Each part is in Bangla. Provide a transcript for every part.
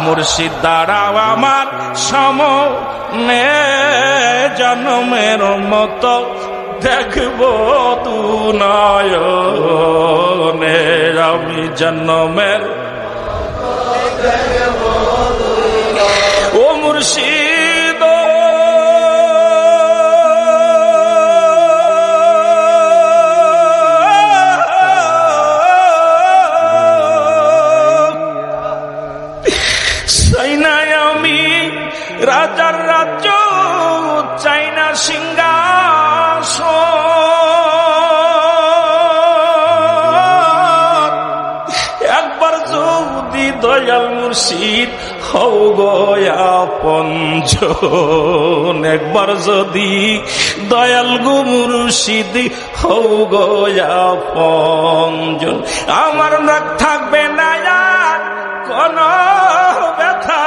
মুর্শিদ দাঁড়াও আমার সামনে, জন্মের মতো দেখব তু নয়নে, আমি জন্মের ও মুর্শিদ চাই না আমি রাজার রাজ্য, চাই না সিংহাসন, একবার যদি দয়াল মুর্শিদ হও গো আপনজন, একবার যদি দয়াল গো মুর্শিদ হও গো আপনজন, আমার রাগ থাকবে না আর কোন ব্যথা,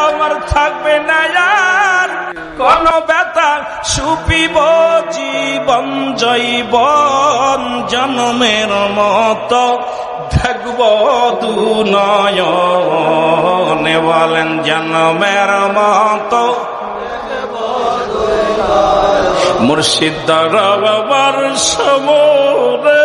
আমার থাকবে না আর কোন ব্যথা, সুপিব জীবন জৈবন, জন্মের মতো দেখব দু নয়নে, বলেন জন্মের মতো মুর্শিদ দাঁড়াও আমার সামনে।